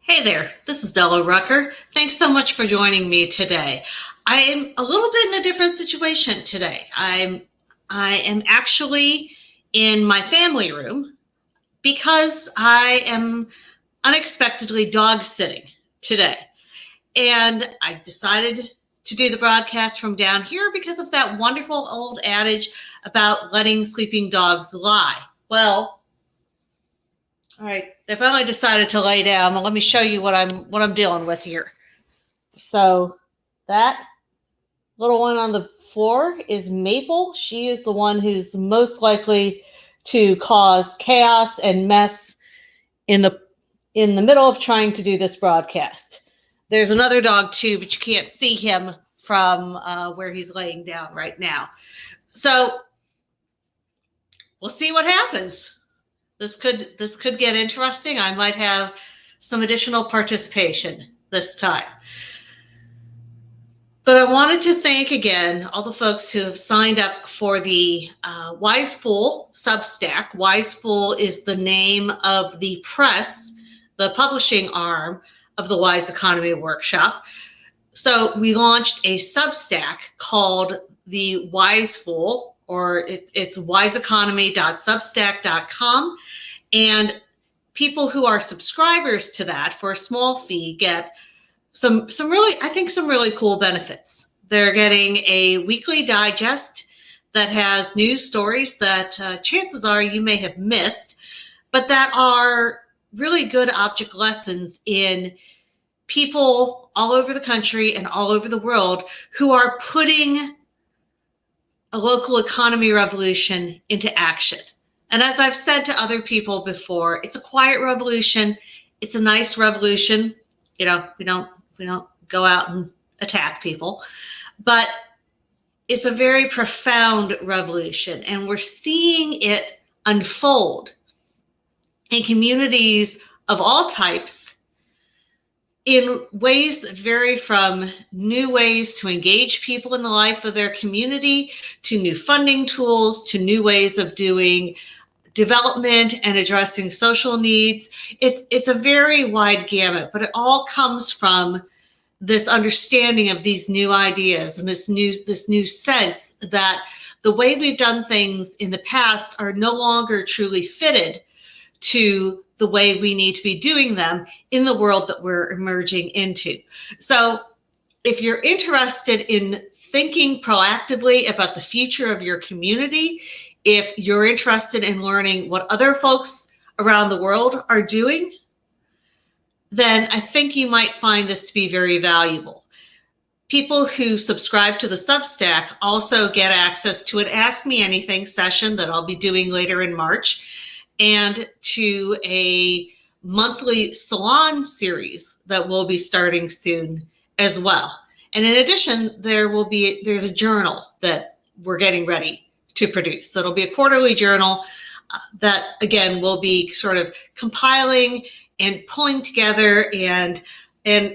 Hey there, this is Della Rucker. Thanks so much for joining me today. I'm a little bit in a different situation today. I am actually in my family room because I am unexpectedly dog sitting today. And I decided to do the broadcast from down here because of that wonderful old adage about letting sleeping dogs lie. Well, all right, they finally decided to lay down. Well, let me show you what I'm dealing with here. So that little one on the floor is Maple. She is the one who's most likely to cause chaos and mess in the middle of trying to do this broadcast. There's another dog too, but you can't see him from where he's laying down right now. So we'll see what happens. This could get interesting. I might have some additional participation this time. But I wanted to thank again all the folks who have signed up for the Wise Fool Substack. Wise Fool is the name of the press, the publishing arm of the Wise Economy Workshop. So we launched a Substack called the Wise Fool, or it's wiseeconomy.substack.com. And people who are subscribers to that for a small fee get some really cool benefits. They're getting a weekly digest that has news stories that chances are you may have missed, but that are really good object lessons in people all over the country and all over the world who are putting a local economy revolution into action. And as I've said to other people before, it's a quiet revolution. It's a nice revolution. You know, we don't go out and attack people, but it's a very profound revolution. And we're seeing it unfold in communities of all types in ways that vary from new ways to engage people in the life of their community, to new funding tools, to new ways of doing development and addressing social needs. It's a very wide gamut, but it all comes from this understanding of these new ideas and this new sense that the way we've done things in the past are no longer truly fitted to the way we need to be doing them in the world that we're emerging into. So if you're interested in thinking proactively about the future of your community, if you're interested in learning what other folks around the world are doing, then I think you might find this to be very valuable. People who subscribe to the Substack also get access to an Ask Me Anything session that I'll be doing later in March, and to a monthly salon series that will be starting soon as well. And in addition, there's a journal that we're getting ready to produce. So it'll be a quarterly journal that, again, will be sort of compiling and pulling together and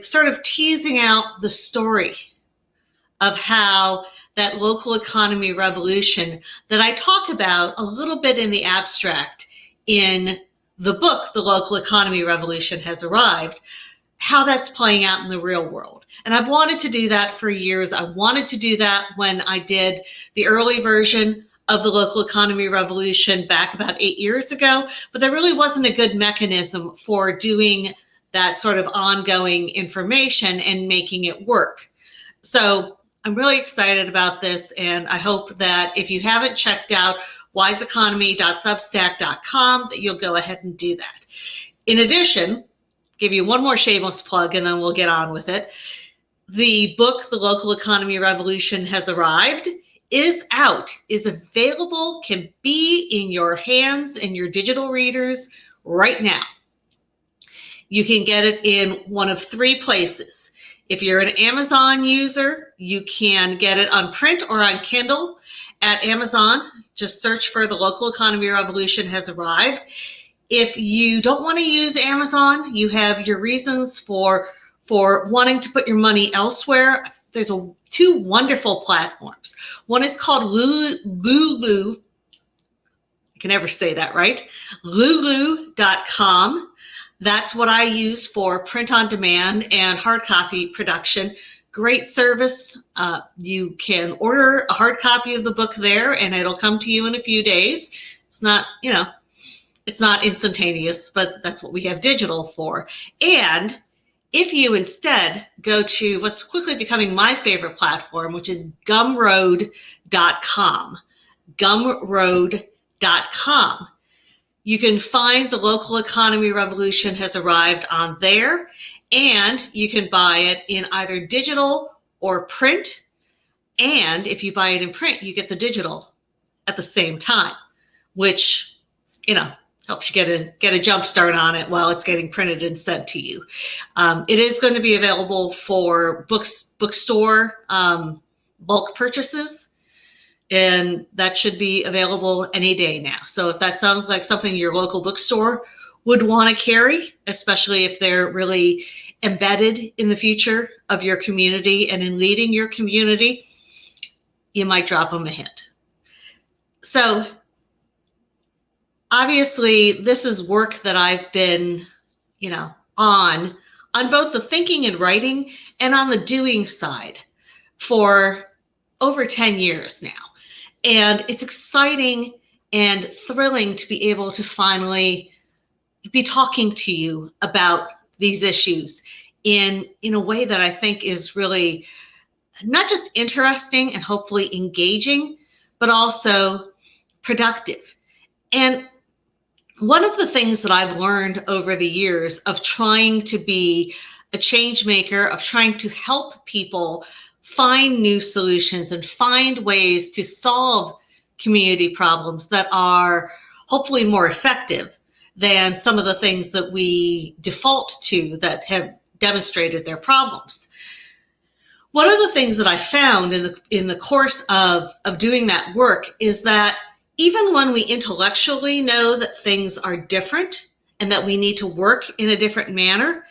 sort of teasing out the story of how that local economy revolution that I talk about a little bit in the abstract in the book, The Local Economy Revolution Has Arrived, how that's playing out in the real world. And I've wanted to do that for years. I wanted to do that when I did the early version of the local economy revolution back about 8 years ago, but there really wasn't a good mechanism for doing that sort of ongoing information and making it work. So I'm really excited about this, and I hope that if you haven't checked out wiseeconomy.substack.com, that you'll go ahead and do that. In addition, give you one more shameless plug and then we'll get on with it. The book, The Local Economy Revolution Has Arrived, is out, is available, can be in your hands, in your digital readers right now. You can get it in one of 3 places. If you're an Amazon user, you can get it on print or on Kindle at Amazon. Just search for The Local Economy Revolution Has Arrived. If you don't want to use Amazon, you have your reasons for wanting to put your money elsewhere. There's 2 wonderful platforms. One is called Lulu. I can never say that right. Lulu.com. That's what I use for print on demand and hard copy production. Great service. You can order a hard copy of the book there and it'll come to you in a few days. It's not, it's not instantaneous, but that's what we have digital for. And if you instead go to what's quickly becoming my favorite platform, which is gumroad.com, gumroad.com, you can find The Local Economy Revolution has arrived on there, and you can buy it in either digital or print. And if you buy it in print, you get the digital at the same time, which, helps you get a jump start on it while it's getting printed and sent to you. It is going to be available for bookstore bulk purchases, and that should be available any day now. So if that sounds like something your local bookstore would want to carry, especially if they're really embedded in the future of your community and in leading your community, you might drop them a hint. So obviously, this is work that I've been, on both the thinking and writing and on the doing side for over 10 years now. And it's exciting and thrilling to be able to finally be talking to you about these issues in a way that I think is really not just interesting and hopefully engaging, but also productive. And one of the things that I've learned over the years of trying to be a change maker, of trying to help people find new solutions and find ways to solve community problems that are hopefully more effective than some of the things that we default to that have demonstrated their problems. One of the things that I found in the course of doing that work is that even when we intellectually know that things are different and that we need to work in a different manner,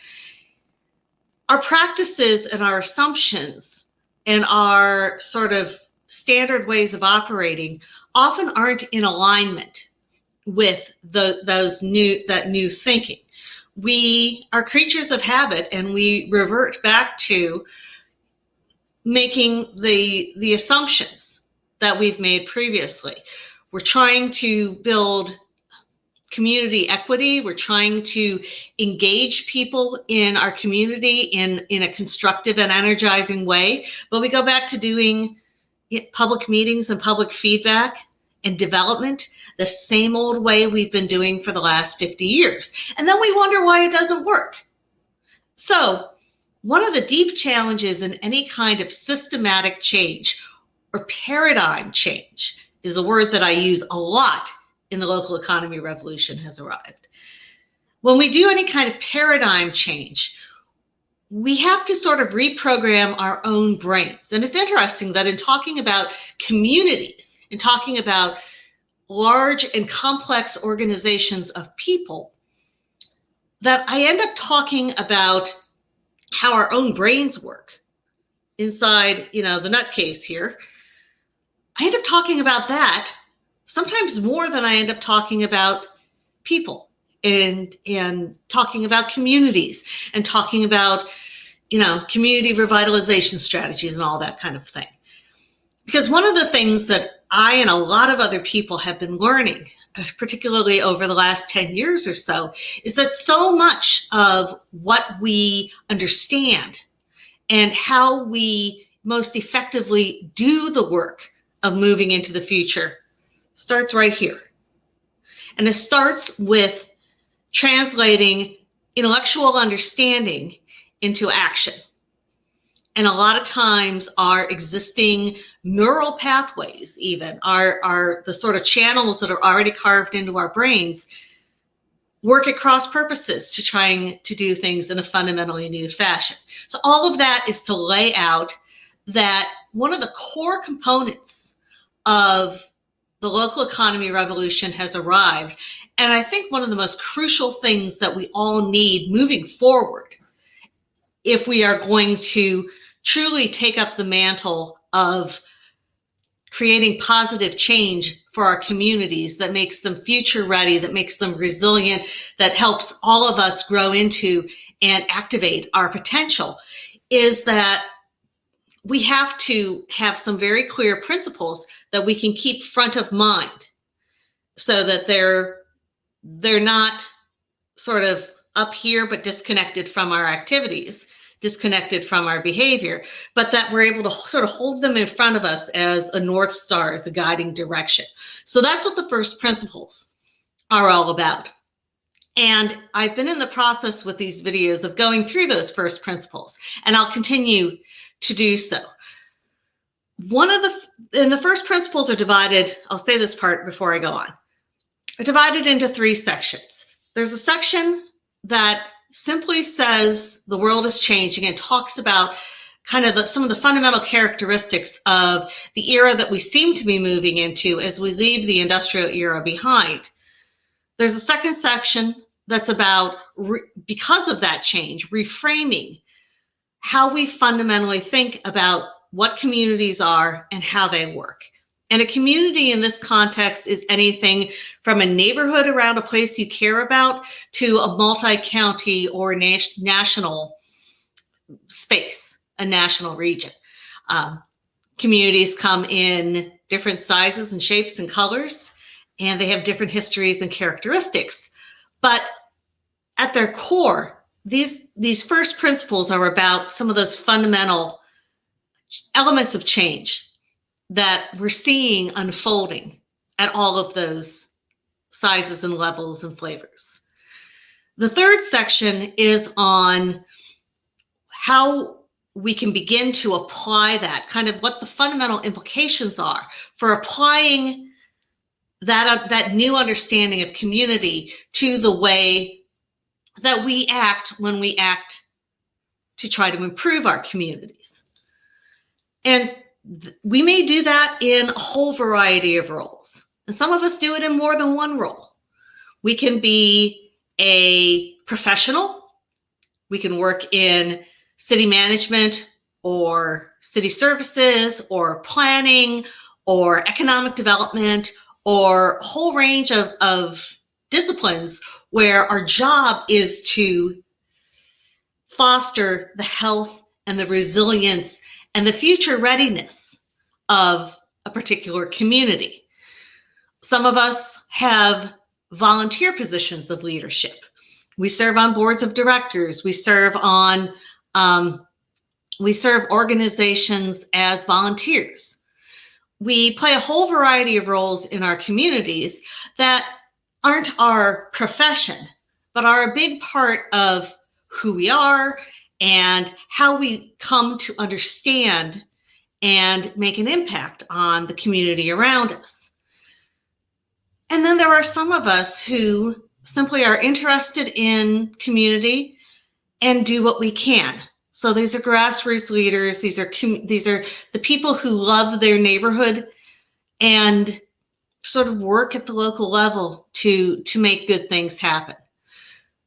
our practices and our assumptions and our sort of standard ways of operating often aren't in alignment with that new thinking. We are creatures of habit, and we revert back to making the assumptions that we've made previously. We're trying to build community equity. We're trying to engage people in our community in a constructive and energizing way. But we go back to doing public meetings and public feedback and development the same old way we've been doing for the last 50 years. And then we wonder why it doesn't work. So one of the deep challenges in any kind of systematic change or paradigm change is a word that I use a lot in The Local Economy Revolution has arrived. When we do any kind of paradigm change, we have to sort of reprogram our own brains. And it's interesting that in talking about communities, in talking about large and complex organizations of people, that I end up talking about how our own brains work inside, the nutcase here. I end up talking about that sometimes more than I end up talking about people and talking about communities and talking about, community revitalization strategies and all that kind of thing. Because one of the things that I and a lot of other people have been learning, particularly over the last 10 years or so, is that so much of what we understand and how we most effectively do the work of moving into the future starts right here. And it starts with translating intellectual understanding into action. And a lot of times our existing neural pathways even are the sort of channels that are already carved into our brains work at cross purposes to trying to do things in a fundamentally new fashion. So all of that is to lay out that one of the core components of the local economy revolution has arrived. And I think one of the most crucial things that we all need moving forward, if we are going to truly take up the mantle of creating positive change for our communities that makes them future ready, that makes them resilient, that helps all of us grow into and activate our potential, is that we have to have some very clear principles that we can keep front of mind so that they're not sort of up here but disconnected from our activities, disconnected from our behavior, but that we're able to sort of hold them in front of us as a North Star, as a guiding direction. So that's what the first principles are all about. And I've been in the process with these videos of going through those first principles, and I'll continue to do so. And the first principles are divided, I'll say this part before I go on, are divided into 3 sections. There's a section that simply says the world is changing and talks about kind of some of the fundamental characteristics of the era that we seem to be moving into as we leave the industrial era behind. There's a second section that's about, because of that change, reframing how we fundamentally think about what communities are and how they work. And a community in this context is anything from a neighborhood around a place you care about to a multi-county or national space, a national region. Communities come in different sizes and shapes and colors, and they have different histories and characteristics. But at their core, these first principles are about some of those fundamental elements of change that we're seeing unfolding at all of those sizes and levels and flavors. The third section is on how we can begin to apply that, kind of what the fundamental implications are for applying that new understanding of community to the way that we act when we act to try to improve our communities. And we may do that in a whole variety of roles. And some of us do it in more than one role. We can be a professional. We can work in city management or city services or planning or economic development or a whole range of disciplines where our job is to foster the health and the resilience and the future readiness of a particular community. Some of us have volunteer positions of leadership. We serve on boards of directors. We serve organizations as volunteers. We play a whole variety of roles in our communities that aren't our profession, but are a big part of who we are and how we come to understand and make an impact on the community around us. And then there are some of us who simply are interested in community and do what we can. So these are grassroots leaders. These are the people who love their neighborhood and sort of work at the local level to make good things happen.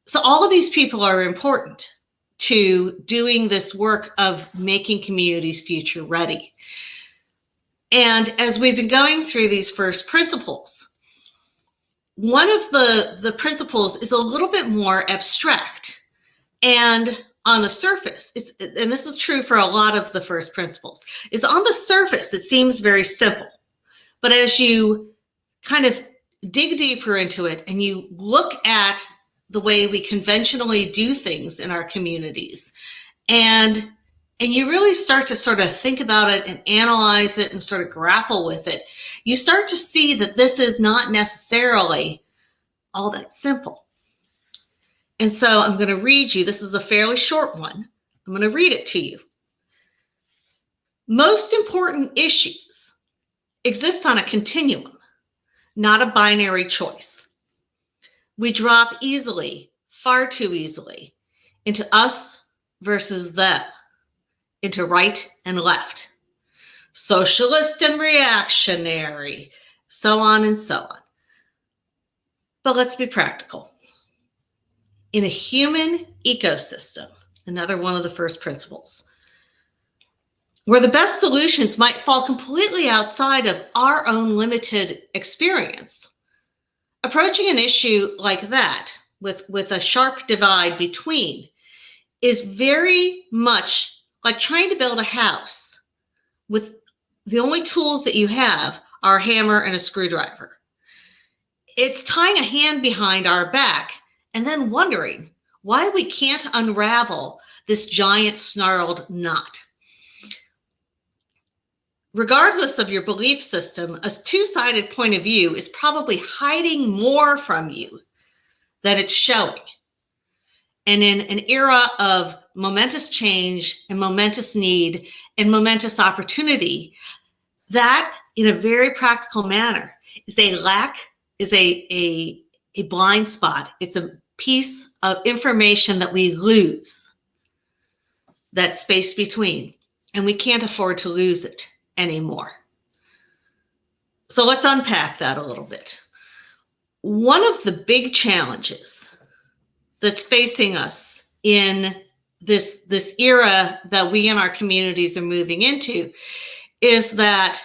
So all of these people are important to doing this work of making communities future ready. And as we've been going through these first principles, one of the principles is a little bit more abstract. And on the surface, and this is true for a lot of the first principles, is on the surface, it seems very simple. But as you kind of dig deeper into it and you look at the way we conventionally do things in our communities, and you really start to sort of think about it and analyze it and sort of grapple with it, you start to see that this is not necessarily all that simple. And so I'm going to read you, this is a fairly short one. I'm going to read it to you. Most important issues exist on a continuum, not a binary choice. We drop easily, far too easily, into us versus them, into right and left, socialist and reactionary, so on and so on. But let's be practical. In a human ecosystem, another one of the first principles, where the best solutions might fall completely outside of our own limited experience. Approaching an issue like that, with a sharp divide between, is very much like trying to build a house with the only tools that you have are a hammer and a screwdriver. It's tying a hand behind our back and then wondering why we can't unravel this giant snarled knot. Regardless of your belief system, a two-sided point of view is probably hiding more from you than it's showing. And in an era of momentous change and momentous need and momentous opportunity, that, in a very practical manner, is a lack, is a blind spot. It's a piece of information that we lose, that space between, and we can't afford to lose it anymore. So let's unpack that a little bit. One of the big challenges that's facing us in this era that we in our communities are moving into is that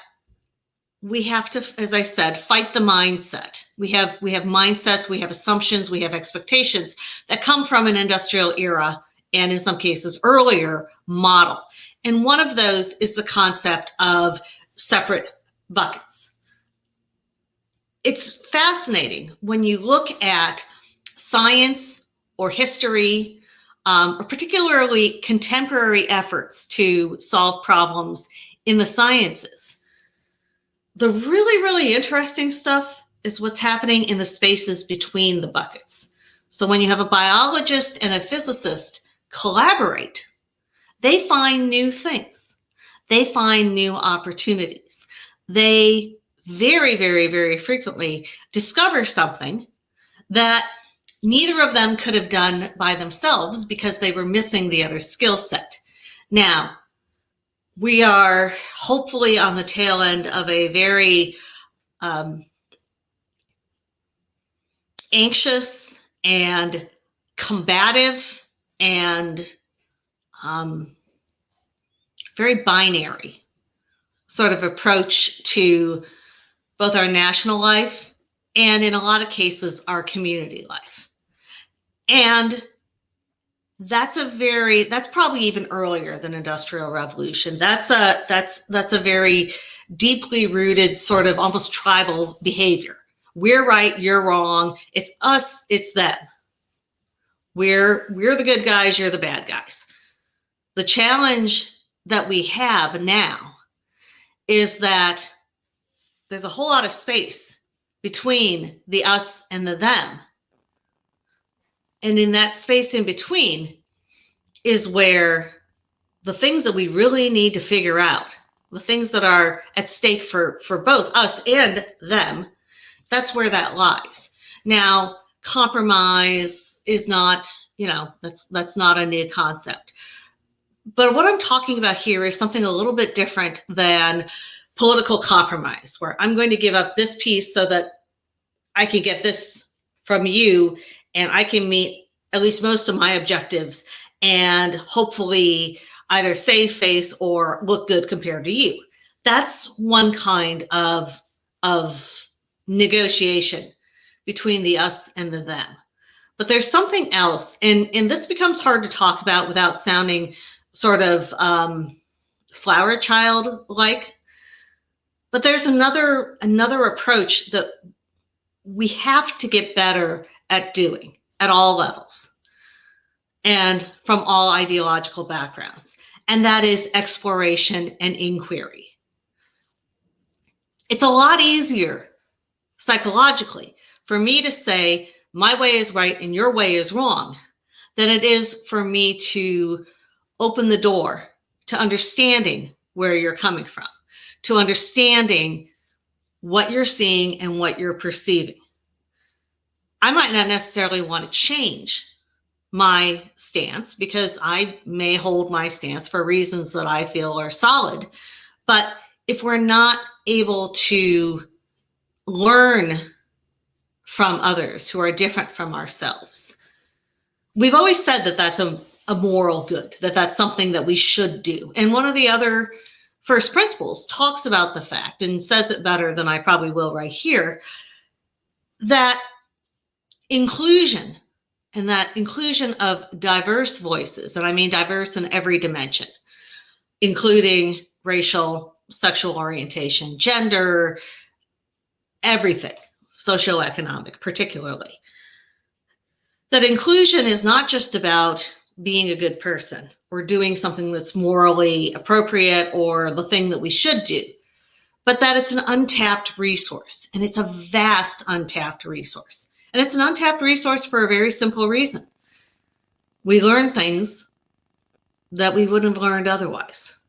we have to, as I said, fight the mindset. We have mindsets, we have assumptions, we have expectations that come from an industrial era and in some cases earlier model. And one of those is the concept of separate buckets. It's fascinating when you look at science or history, or particularly contemporary efforts to solve problems in the sciences. The really, really interesting stuff is what's happening in the spaces between the buckets. So when you have a biologist and a physicist collaborate, they find new things. They find new opportunities. They very, very, very frequently discover something that neither of them could have done by themselves because they were missing the other skill set. Now, we are hopefully on the tail end of a very anxious and combative and very binary sort of approach to both our national life and, in a lot of cases, our community life. And that's probably even earlier than Industrial Revolution. That's a very deeply rooted sort of almost tribal behavior. We're right, you're wrong. It's us, it's them. We're the good guys, you're the bad guys. The challenge that we have now is that there's a whole lot of space between the us and the them. And in that space in between is where the things that we really need to figure out, the things that are at stake for both us and them, that's where that lies. Now, compromise is not, that's not a new concept. But what I'm talking about here is something a little bit different than political compromise, where I'm going to give up this piece so that I can get this from you and I can meet at least most of my objectives and hopefully either save face or look good compared to you. That's one kind of negotiation between the us and the them. But there's something else, and this becomes hard to talk about without sounding sort of flower child-like. But there's another approach that we have to get better at doing at all levels and from all ideological backgrounds, and that is exploration and inquiry. It's a lot easier psychologically for me to say my way is right and your way is wrong than it is for me to open the door to understanding where you're coming from, to understanding what you're seeing and what you're perceiving. I might not necessarily want to change my stance because I may hold my stance for reasons that I feel are solid. But if we're not able to learn from others who are different from ourselves, we've always said that that's a moral good, that that's something that we should do. And one of the other first principles talks about the fact, and says it better than I probably will right here, that inclusion, and that inclusion of diverse voices, and I mean diverse in every dimension, including racial, sexual orientation, gender, everything, socioeconomic particularly. That inclusion is not just about being a good person or doing something that's morally appropriate or the thing that we should do, but that it's an untapped resource, and it's a vast untapped resource. And it's an untapped resource for a very simple reason. We learn things that we wouldn't have learned otherwise.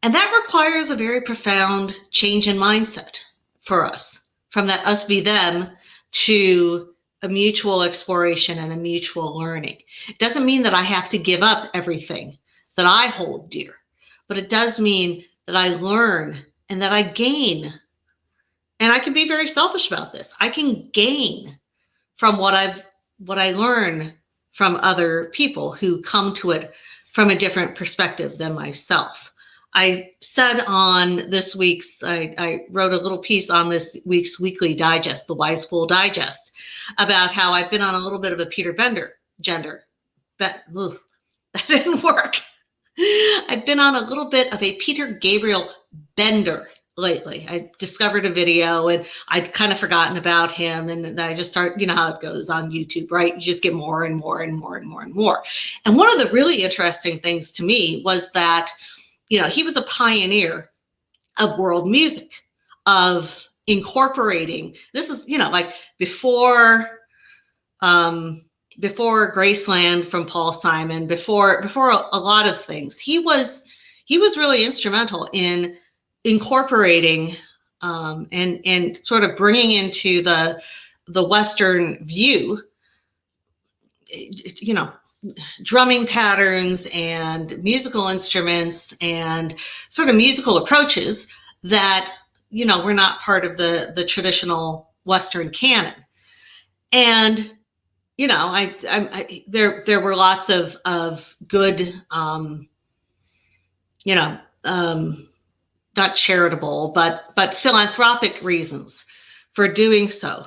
And that requires a very profound change in mindset for us, from that us v them to a mutual exploration and a mutual learning. It doesn't mean that I have to give up everything that I hold dear, but it does mean that I learn and that I gain. And I can be very selfish about this. I can gain from what I learn from other people who come to it from a different perspective than myself. I said on this week's, I wrote a little piece on this week's weekly digest, the Wise Fool Digest, about how I've been on a little bit of a Peter Bender that didn't work. I've been on a little bit of a Peter Gabriel Bender lately. I discovered a video and I'd kind of forgotten about him, and I just start, you know how it goes on YouTube, right? You just get more and more and more and more and more. And one of the really interesting things to me was that, you know, he was a pioneer of world music, of incorporating, this is, you know, like before Graceland from Paul Simon, before a lot of things, he was really instrumental in incorporating and sort of bringing into the Western view, you know, drumming patterns and musical instruments and sort of musical approaches that, you know, were not part of the traditional Western canon. And, you know, there were lots of good, you know, not charitable, but philanthropic reasons for doing so.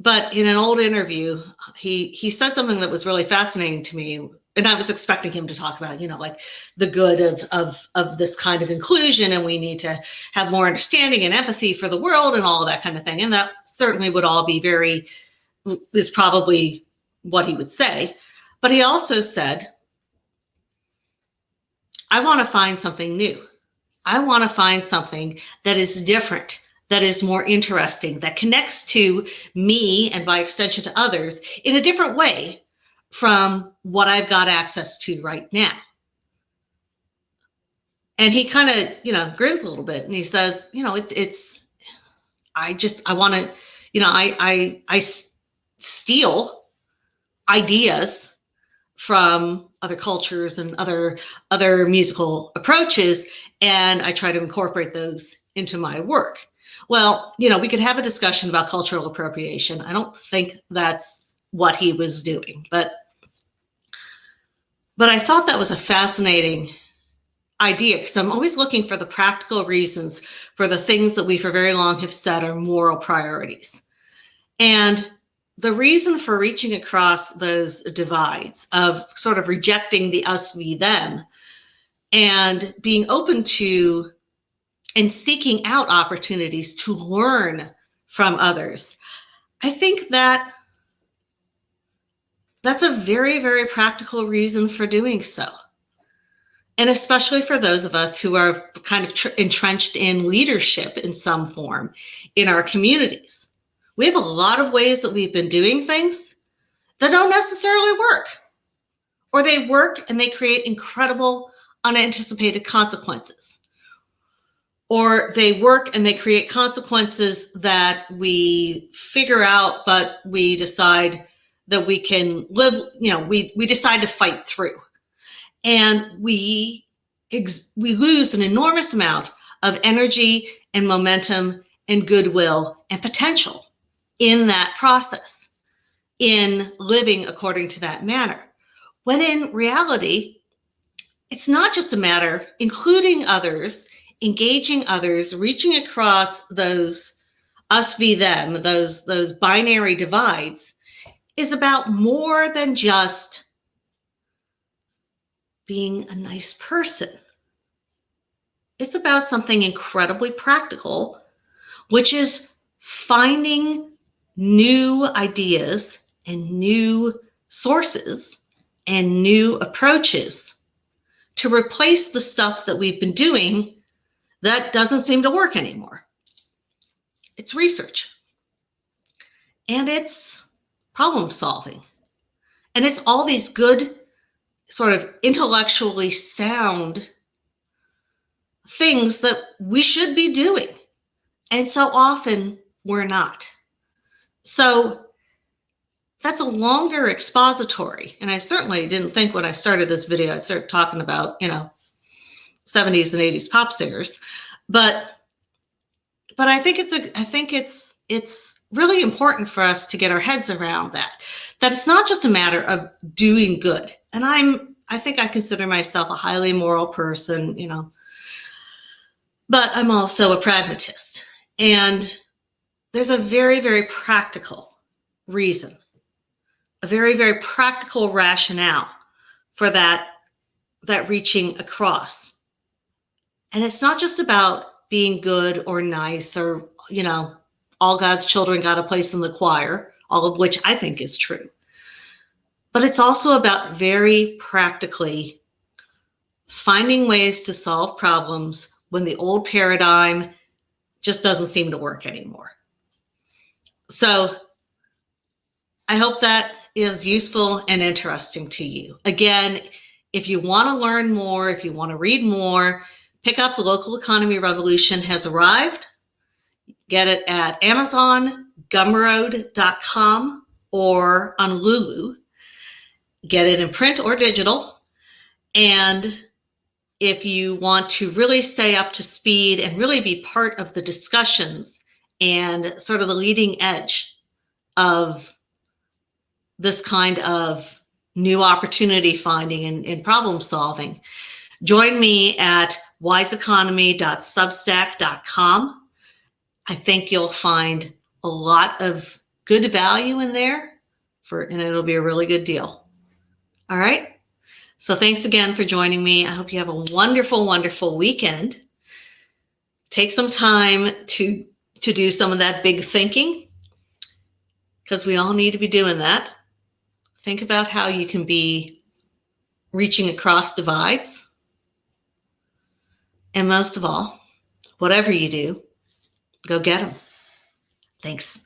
But in an old interview, he said something that was really fascinating to me, and I was expecting him to talk about, you know, like the good of this kind of inclusion, and we need to have more understanding and empathy for the world and all of that kind of thing. And that certainly would all be is probably what he would say. But he also said, I want to find something new. I want to find something that is different, that is more interesting, that connects to me and by extension to others in a different way from what I've got access to right now. And he kind of, you know, grins a little bit and he says, you know, I want to, you know, I steal ideas from other cultures and other musical approaches, and I try to incorporate those into my work. Well, you know, we could have a discussion about cultural appropriation. I don't think that's what he was doing, but I thought that was a fascinating idea, because I'm always looking for the practical reasons for the things that we for very long have said are moral priorities. And the reason for reaching across those divides of sort of rejecting the us v them and being open to and seeking out opportunities to learn from others, I think that that's a very, very practical reason for doing so. And especially for those of us who are kind of entrenched in leadership in some form in our communities. We have a lot of ways that we've been doing things that don't necessarily work, or they work and they create incredible unanticipated consequences. Or they work and they create consequences that we figure out, but we decide that we can live, you know, we decide to fight through. And we lose an enormous amount of energy and momentum and goodwill and potential in that process. in living according to that manner. When in reality, it's not just a matter including others, engaging others, reaching across those us v them, those binary divides, is about more than just being a nice person. It's about something incredibly practical, which is finding new ideas and new sources and new approaches to replace the stuff that we've been doing that doesn't seem to work anymore. It's research. And it's problem solving. And it's all these good, sort of intellectually sound things that we should be doing. And so often we're not. So that's a longer expository. And I certainly didn't think when I started this video, I'd start talking about, 70s and 80s pop singers. But I think it's really important for us to get our heads around that it's not just a matter of doing good. And I think I consider myself a highly moral person, but I'm also a pragmatist. And there's a very, very practical reason, a very, very practical rationale for that reaching across. And it's not just about being good or nice or, all God's children got a place in the choir, all of which I think is true. But it's also about very practically finding ways to solve problems when the old paradigm just doesn't seem to work anymore. So I hope that is useful and interesting to you. Again, if you want to learn more, if you want to read more, pick up The Local Economy Revolution Has Arrived. Get it at Amazon, Gumroad.com, or on Lulu. Get it in print or digital. And if you want to really stay up to speed and really be part of the discussions and sort of the leading edge of this kind of new opportunity finding and problem solving, join me at wiseeconomy.substack.com. I think you'll find a lot of good value in there and it'll be a really good deal. All right. So thanks again for joining me. I hope you have a wonderful, wonderful weekend. Take some time to do some of that big thinking, because we all need to be doing that. Think about how you can be reaching across divides. And most of all, whatever you do, go get them. Thanks.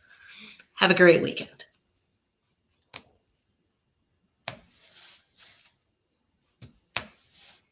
Have a great weekend.